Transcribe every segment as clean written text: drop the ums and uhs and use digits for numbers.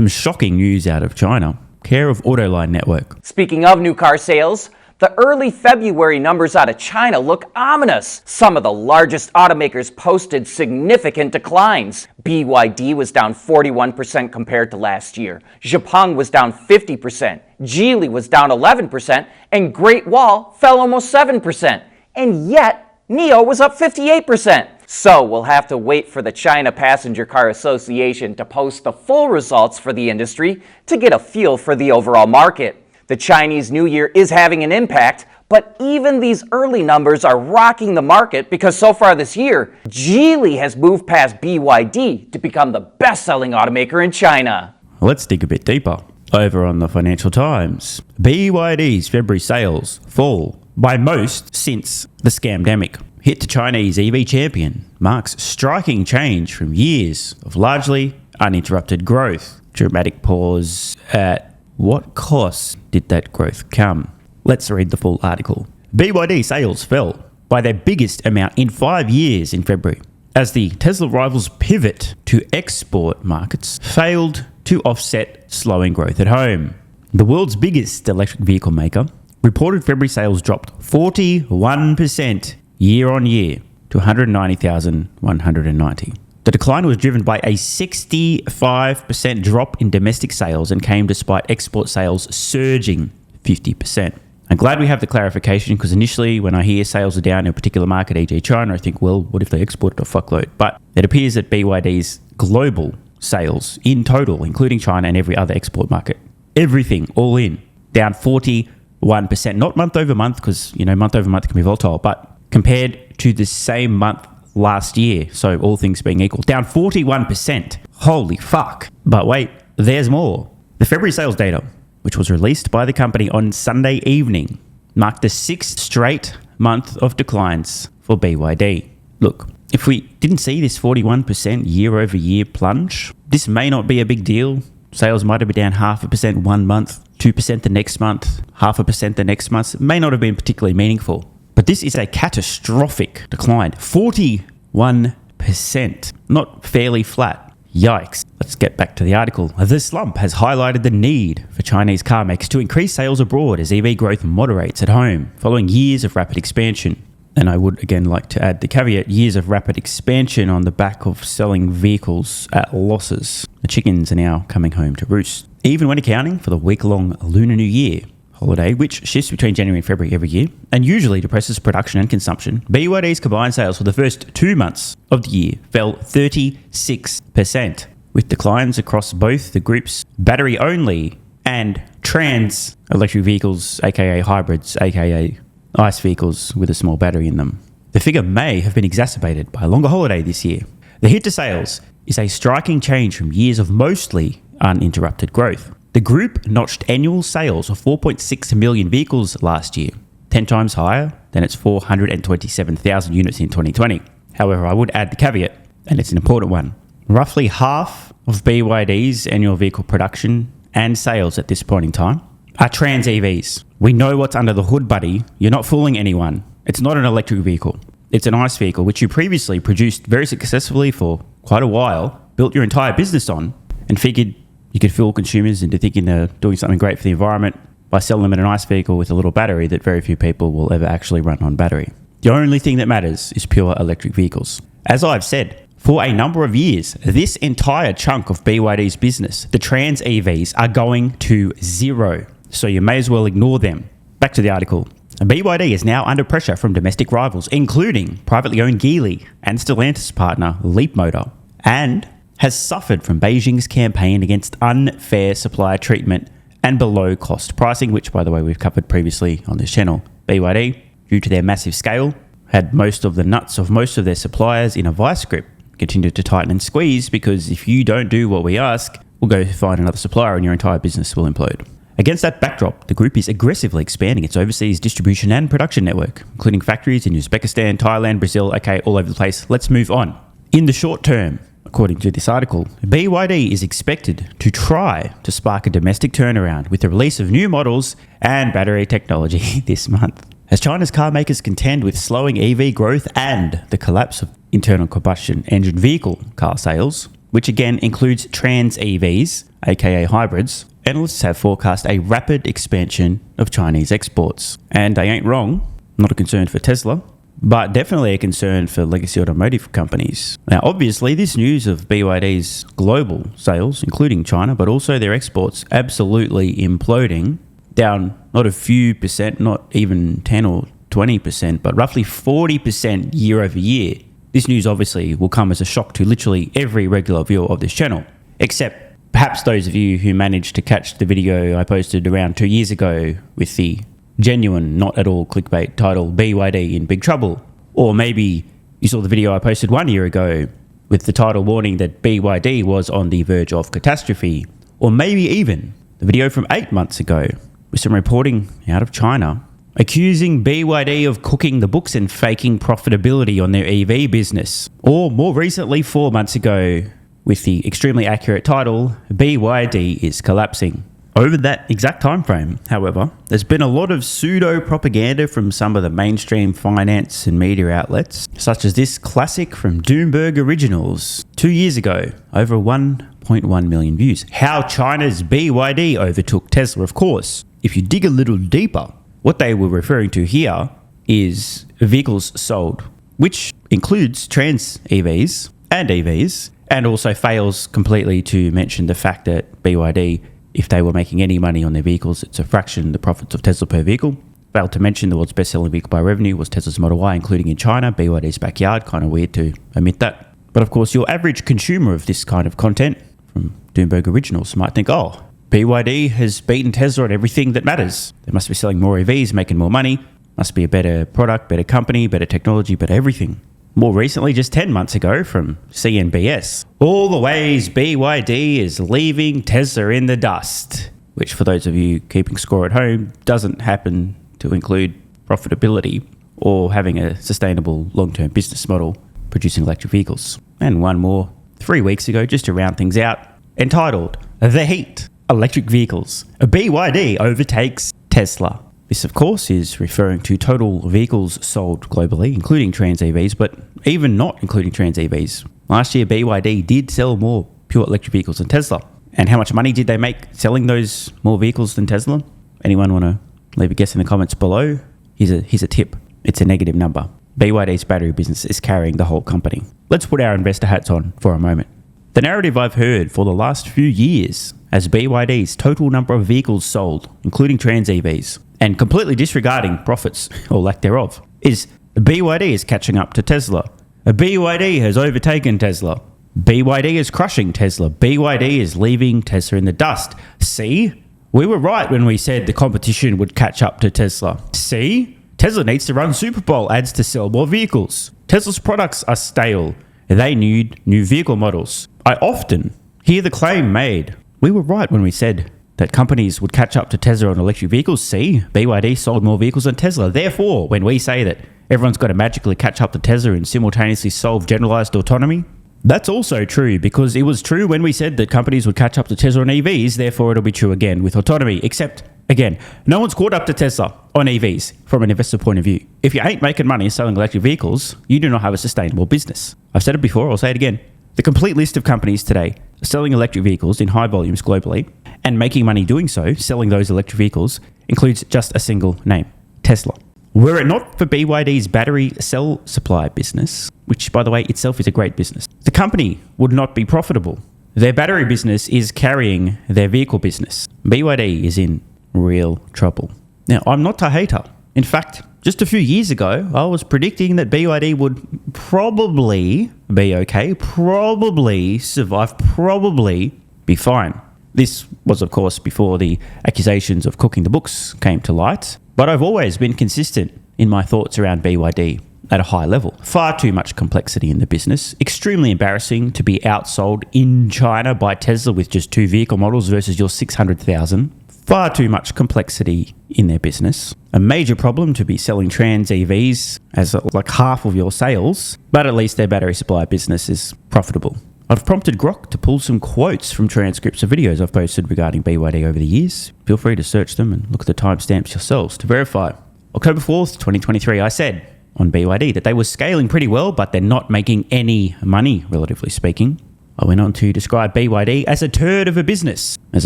Some shocking news out of China, care of Autoline network. Speaking of new car sales, the early February numbers out of China look ominous. Some of the largest automakers posted significant declines. BYD was down 41% compared to last year. Xpeng was down 50%. Geely was down 11%. And Great Wall fell almost 7%. And yet, NIO was up 58%. So we'll have to wait for the China Passenger Car Association to post the full results for the industry to get a feel for the overall market. The Chinese New Year is having an impact, but even these early numbers are rocking the market because so far this year, Geely has moved past BYD to become the best-selling automaker in China. Let's dig a bit deeper. Over on the Financial Times, BYD's February sales fall by most since the scamdemic. Hit to Chinese EV champion marks striking change from years of largely uninterrupted growth. Dramatic pause. At what cost did that growth come? Let's read the full article. BYD sales fell by their biggest amount in 5 years in February, as the Tesla rivals' pivot to export markets failed to offset slowing growth at home. The world's biggest electric vehicle maker reported February sales dropped 41% year on year to 190,190. The decline was driven by a 65% drop in domestic sales and came despite export sales surging 50%. I'm glad we have the clarification because initially when I hear sales are down in a particular market, e.g. China, I think, well, what if they exported a fuckload? But it appears that BYD's global sales in total, including China and every other export market, everything all in, down 41%. Not month over month because, month over month can be volatile, but compared to the same month last year, so all things being equal, down 41%. Holy fuck. But wait, there's more. The February sales data, which was released by the company on Sunday evening, marked the 6th straight month of declines for BYD. Look, if we didn't see this 41% year-over-year plunge, this may not be a big deal. Sales might have been down 0.5% one month, 2% the next month, 0.5% the next month. It may not have been particularly meaningful. But this is a catastrophic decline. 41%. Not fairly flat. Yikes. Let's get back to the article. The slump has highlighted the need for Chinese car makers to increase sales abroad as EV growth moderates at home, following years of rapid expansion. And I would again like to add the caveat, years of rapid expansion on the back of selling vehicles at losses. The chickens are now coming home to roost. Even when accounting for the week-long Lunar New Year holiday, which shifts between January and February every year, and usually depresses production and consumption, BYD's combined sales for the first 2 months of the year fell 36%, with declines across both the group's battery-only and trans electric vehicles, aka hybrids, aka ICE vehicles with a small battery in them. The figure may have been exacerbated by a longer holiday this year. The hit to sales is a striking change from years of mostly uninterrupted growth. The group notched annual sales of 4.6 million vehicles last year, 10 times higher than its 427,000 units in 2020. However, I would add the caveat, and it's an important one. Roughly half of BYD's annual vehicle production and sales at this point in time are trans EVs. We know what's under the hood, buddy. You're not fooling anyone. It's not an electric vehicle. It's an ICE vehicle, which you previously produced very successfully for quite a while, built your entire business on, and figured you could fool consumers into thinking they're doing something great for the environment by selling them an ICE vehicle with a little battery that very few people will ever actually run on battery. The only thing that matters is pure electric vehicles. As I've said, for a number of years, this entire chunk of BYD's business, the trans EVs, are going to zero. So you may as well ignore them. Back to the article. BYD is now under pressure from domestic rivals, including privately owned Geely and Stellantis partner Leapmotor, and has suffered from Beijing's campaign against unfair supplier treatment and below-cost pricing, which, by the way, we've covered previously on this channel. BYD, due to their massive scale, had most of the nuts of most of their suppliers in a vice grip, continued to tighten and squeeze because if you don't do what we ask, we'll go find another supplier and your entire business will implode. Against that backdrop, the group is aggressively expanding its overseas distribution and production network, including factories in Uzbekistan, Thailand, Brazil, all over the place. Let's move on. In the short term, according to this article, BYD is expected to try to spark a domestic turnaround with the release of new models and battery technology this month. As China's car makers contend with slowing EV growth and the collapse of internal combustion engine vehicle car sales, which again includes trans EVs, aka hybrids, analysts have forecast a rapid expansion of Chinese exports. And they ain't wrong, not a concern for Tesla, but definitely a concern for legacy automotive companies. Now, obviously, this news of BYD's global sales, including China, but also their exports, absolutely imploding, down not a few percent, not even 10 or 20%, but roughly 40% year over year. This news obviously will come as a shock to literally every regular viewer of this channel, except perhaps those of you who managed to catch the video I posted around 2 years ago with the genuine, not at all clickbait title, BYD in Big Trouble. Or maybe you saw the video I posted 1 year ago with the title warning that BYD was on the verge of catastrophe. Or maybe even the video from 8 months ago with some reporting out of China accusing BYD of cooking the books and faking profitability on their EV business. Or more recently, 4 months ago, with the extremely accurate title, BYD is collapsing. Over that exact time frame, however, there's been a lot of pseudo-propaganda from some of the mainstream finance and media outlets, such as this classic from Doomberg Originals 2 years ago, over 1.1 million views. How China's BYD overtook Tesla, of course. If you dig a little deeper, what they were referring to here is vehicles sold, which includes trans EVs and EVs, and also fails completely to mention the fact that BYD, if they were making any money on their vehicles, it's a fraction the profits of Tesla per vehicle. Failed to mention the world's best-selling vehicle by revenue was Tesla's Model Y, including in China, BYD's backyard. Kind of weird to omit that. But of course, your average consumer of this kind of content from Doomberg Originals might think, oh, BYD has beaten Tesla at everything that matters. They must be selling more EVs, making more money. Must be a better product, better company, better technology, better everything. More recently, just 10 months ago from CNBS, all the ways BYD is leaving Tesla in the dust, which for those of you keeping score at home doesn't happen to include profitability or having a sustainable long-term business model producing electric vehicles. And one more 3 weeks ago, just to round things out, entitled The Heat, Electric Vehicles. BYD overtakes Tesla. This, of course, is referring to total vehicles sold globally, including trans EVs, but even not including trans EVs. Last year, BYD did sell more pure electric vehicles than Tesla. And how much money did they make selling those more vehicles than Tesla? Anyone want to leave a guess in the comments below? Here's a tip. It's a negative number. BYD's battery business is carrying the whole company. Let's put our investor hats on for a moment. The narrative I've heard for the last few years as BYD's total number of vehicles sold, including trans EVs, and completely disregarding profits or lack thereof, is BYD is catching up to Tesla. BYD has overtaken Tesla. BYD is crushing Tesla. BYD is leaving Tesla in the dust. See? We were right when we said the competition would catch up to Tesla. See? Tesla needs to run Super Bowl ads to sell more vehicles. Tesla's products are stale. They need new vehicle models. I often hear the claim made, we were right when we said that companies would catch up to Tesla on electric vehicles. See, BYD sold more vehicles than Tesla. Therefore, when we say that everyone's got to magically catch up to Tesla and simultaneously solve generalized autonomy, that's also true, because it was true when we said that companies would catch up to Tesla on EVs, therefore it'll be true again with autonomy. Except, again, no one's caught up to Tesla on EVs from an investor point of view. If you ain't making money selling electric vehicles, you do not have a sustainable business. I've said it before, I'll say it again. The complete list of companies today selling electric vehicles in high volumes globally and making money doing so, selling those electric vehicles, includes just a single name, Tesla. Were it not for BYD's battery cell supply business, which, by the way, itself is a great business, the company would not be profitable. Their battery business is carrying their vehicle business. BYD is in real trouble. Now, I'm not a hater. In fact, just a few years ago, I was predicting that BYD would probably be okay, probably survive, probably be fine. This was, of course, before the accusations of cooking the books came to light. But I've always been consistent in my thoughts around BYD at a high level. Far too much complexity in the business. Extremely embarrassing to be outsold in China by Tesla with just 2 vehicle models versus your 600,000. Far too much complexity in their business. A major problem to be selling trans EVs as like half of your sales, but at least their battery supply business is profitable. I've prompted Grok to pull some quotes from transcripts of videos I've posted regarding BYD over the years. Feel free to search them and look at the timestamps yourselves to verify. October 4th, 2023, I said on BYD that they were scaling pretty well, but they're not making any money, relatively speaking. I went on to describe BYD as a turd of a business, as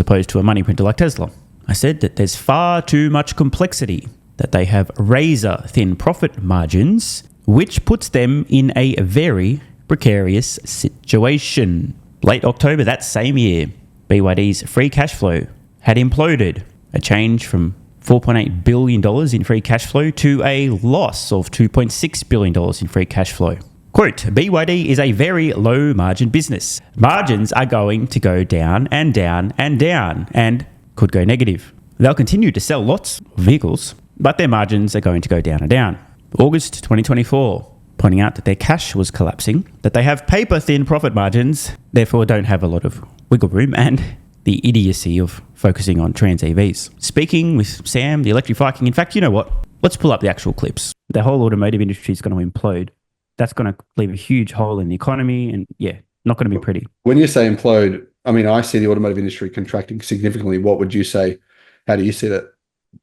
opposed to a money printer like Tesla. I said that there's far too much complexity, that they have razor-thin profit margins, which puts them in a very precarious situation. Late October that same year, BYD's free cash flow had imploded, a change from $4.8 billion in free cash flow to a loss of $2.6 billion in free cash flow. Quote, BYD is a very low margin business. Margins are going to go down and down and down and could go negative. They'll continue to sell lots of vehicles, but their margins are going to go down and down. August 2024, pointing out that their cash was collapsing, that they have paper-thin profit margins, therefore don't have a lot of wiggle room, and the idiocy of focusing on trans EVs. Speaking with Sam, the electric Viking, in fact, you know what? Let's pull up the actual clips. The whole automotive industry is going to implode. That's going to leave a huge hole in the economy and, yeah, not going to be pretty. When you say implode, I mean, I see the automotive industry contracting significantly. What would you say? How do you see that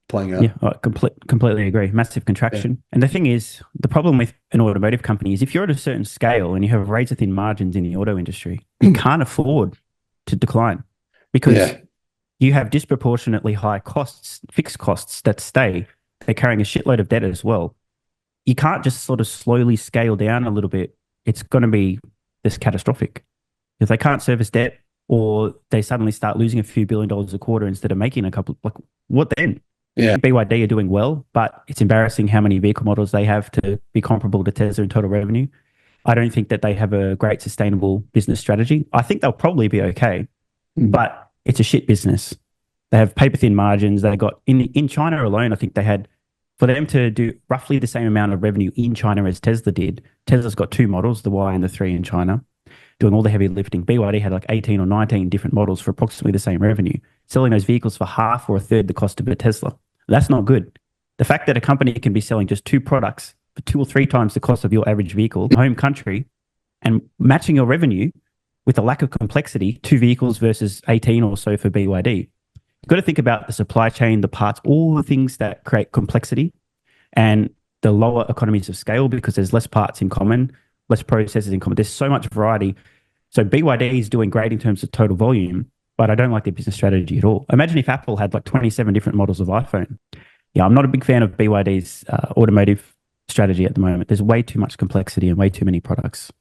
playing out? Yeah, I completely agree. Massive contraction. Yeah. And the thing is, the problem with an automotive company is if you're at a certain scale and you have razor-thin margins in the auto industry, you can't afford to decline because you have disproportionately high costs, fixed costs that stay. They're carrying a shitload of debt as well. You can't just sort of slowly scale down a little bit. It's going to be this catastrophic. If they can't service debt or they suddenly start losing a few $1 billion a quarter instead of making a couple, like what then? Yeah. BYD are doing well, but it's embarrassing how many vehicle models they have to be comparable to Tesla in total revenue. I don't think that they have a great sustainable business strategy. I think they'll probably be okay, but it's a shit business. They have paper-thin margins. They got, in China alone, I think they had, for them to do roughly the same amount of revenue in China as Tesla did, Tesla's got 2 models, the Y and the 3 in China, doing all the heavy lifting. BYD had like 18 or 19 different models for approximately the same revenue, selling those vehicles for half or a third the cost of a Tesla. That's not good. The fact that a company can be selling just 2 products for 2 or 3 times the cost of your average vehicle in home country and matching your revenue with a lack of complexity, 2 vehicles versus 18 or so for BYD. You've got to think about the supply chain, the parts, all the things that create complexity and the lower economies of scale because there's less parts in common, less processes in common. There's so much variety. So BYD is doing great in terms of total volume, but I don't like their business strategy at all. Imagine if Apple had like 27 different models of iPhone. Yeah, I'm not a big fan of BYD's automotive strategy at the moment. There's way too much complexity and way too many products.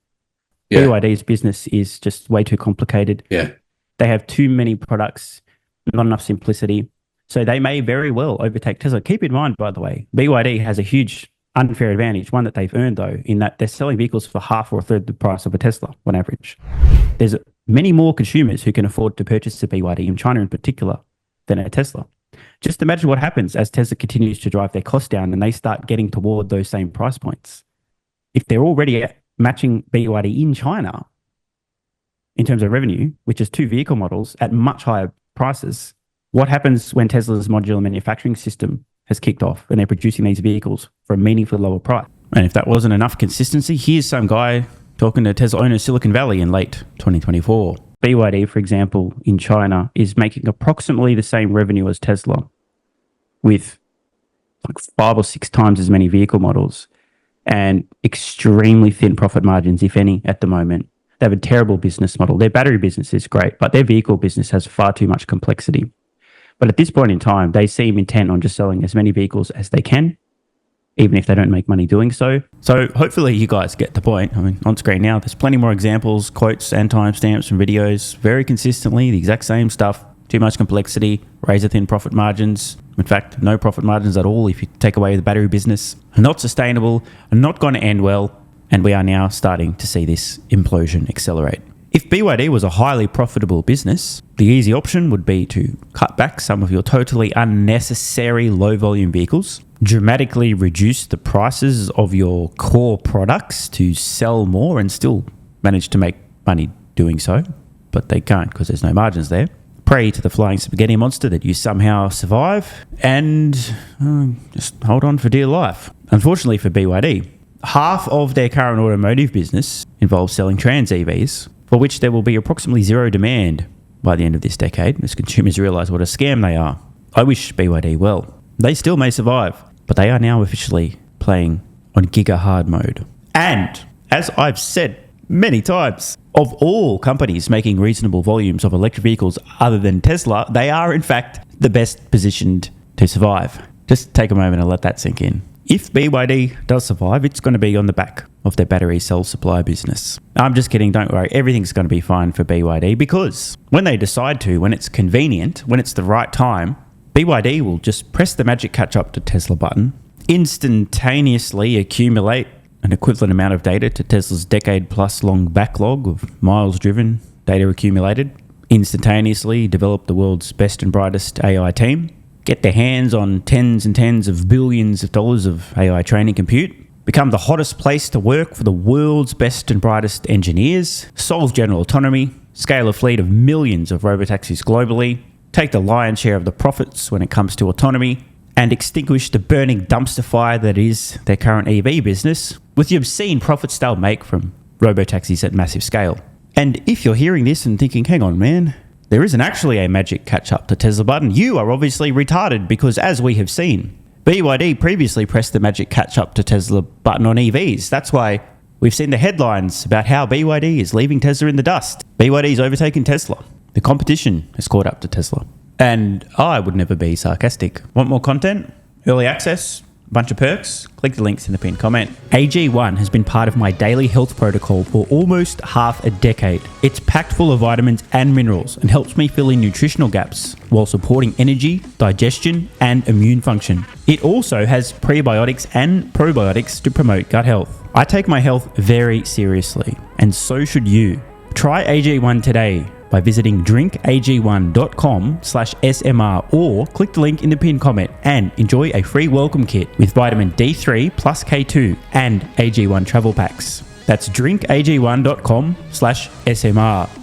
Yeah. BYD's business is just way too complicated. Yeah. They have too many products, not enough simplicity. So they may very well overtake Tesla. Keep in mind, by the way, BYD has a huge unfair advantage, one that they've earned, though, in that they're selling vehicles for half or a third the price of a Tesla on average. There's many more consumers who can afford to purchase a BYD, in China in particular, than a Tesla. Just imagine what happens as Tesla continues to drive their costs down and they start getting toward those same price points. If they're already matching BYD in China in terms of revenue, which is 2 vehicle models at much higher prices, what happens when Tesla's modular manufacturing system has kicked off and they're producing these vehicles for a meaningfully lower price? And if that wasn't enough consistency, here's some guy talking to Tesla owner Silicon Valley in late 2024. BYD, for example, in China is making approximately the same revenue as Tesla with like 5 or 6 times as many vehicle models and extremely thin profit margins, if any, at the moment. They have a terrible business model. Their battery business is great, but their vehicle business has far too much complexity. But at this point in time, they seem intent on just selling as many vehicles as they can, even if they don't make money doing so. So hopefully you guys get the point. I mean, on screen now, there's plenty more examples, quotes and timestamps from videos, very consistently, the exact same stuff. Too much complexity, razor-thin profit margins. In fact, no profit margins at all if you take away the battery business. Not sustainable, not going to end well, and we are now starting to see this implosion accelerate. If BYD was a highly profitable business, the easy option would be to cut back some of your totally unnecessary low-volume vehicles, dramatically reduce the prices of your core products to sell more and still manage to make money doing so, but they can't because there's no margins there. Pray to the flying spaghetti monster that you somehow survive and just hold on for dear life. Unfortunately for BYD, half of their current automotive business involves selling trans EVs, for which there will be approximately 0 demand by the end of this decade as consumers realise what a scam they are. I wish BYD well. They still may survive, but they are now officially playing on giga hard mode. And as I've said many times. Of all companies making reasonable volumes of electric vehicles other than Tesla, they are in fact the best positioned to survive. Just take a moment and let that sink in. If BYD does survive, it's going to be on the back of their battery cell supply business. I'm just kidding, don't worry. Everything's going to be fine for BYD because when they decide to, when it's convenient, when it's the right time, BYD will just press the magic catch up to Tesla button, instantaneously accumulate an equivalent amount of data to Tesla's decade-plus long backlog of miles driven, data accumulated, instantaneously develop the world's best and brightest AI team, get their hands on tens and tens of billions of dollars of AI training compute, become the hottest place to work for the world's best and brightest engineers, solve general autonomy, scale a fleet of millions of robotaxis globally, take the lion's share of the profits when it comes to autonomy, and extinguish the burning dumpster fire that is their current EV business with the obscene profits they'll make from robotaxis at massive scale. And if you're hearing this and thinking, hang on man, there isn't actually a magic catch-up to Tesla button, you are obviously retarded because as we have seen, BYD previously pressed the magic catch-up to Tesla button on EVs. That's why we've seen the headlines about how BYD is leaving Tesla in the dust. BYD's overtaken Tesla. The competition has caught up to Tesla. And I would never be sarcastic. Want more content? Early access? Bunch of perks? Click the links in the pinned comment. AG1 has been part of my daily health protocol for almost half a decade. It's packed full of vitamins and minerals and helps me fill in nutritional gaps while supporting energy, digestion, and immune function. It also has prebiotics and probiotics to promote gut health. I take my health very seriously, and so should you. Try AG1 today by visiting drinkag1.com/SMR or click the link in the pinned comment and enjoy a free welcome kit with vitamin D3 plus K2 and AG1 travel packs. That's drinkag1.com/SMR.